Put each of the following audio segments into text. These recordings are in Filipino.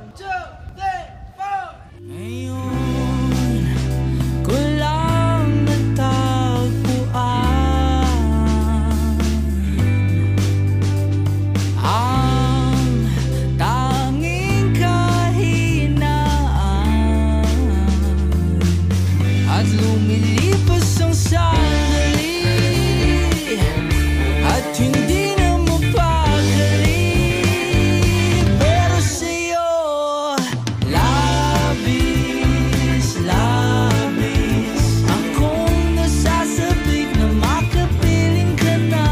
2, 3, 4. Ngayon ko lang natagpuan ang tanging kahinaan at lumilipas ang sandali at hindi na mapakali. Pero sa'yo, labis, labis akong nasasabik na makapiling ka na.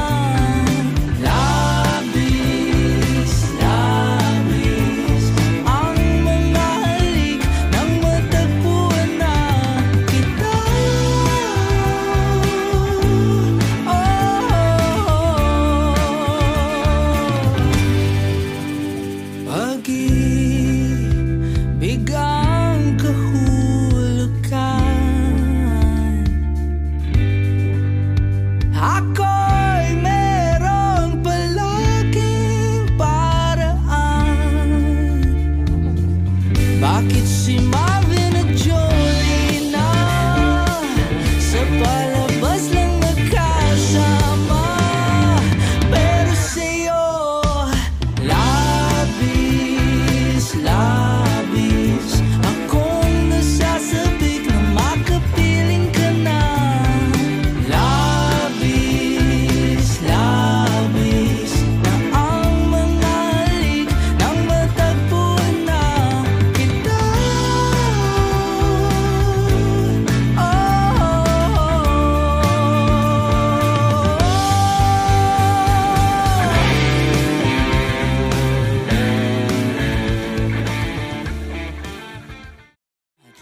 Labis, labis ang mga halik nang matagpuan na kita. Pag-ibig ang kahulugan. Ako'y merong palaging paraan. Bakit si Marvin at Jolina sa palabas lang magkasama? Pero sa'yo, labis, labis akong nasasabik na makapiling ka na. Labis, labis na ang mga halik nang matagpuan na kita.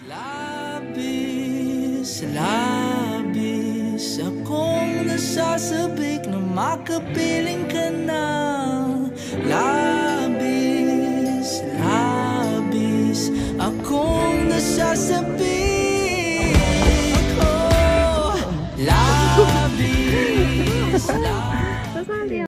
Labis, labis akong nasasabik na makapiling ka na. Labis, labis akong nasasabik. Oh, labis, labis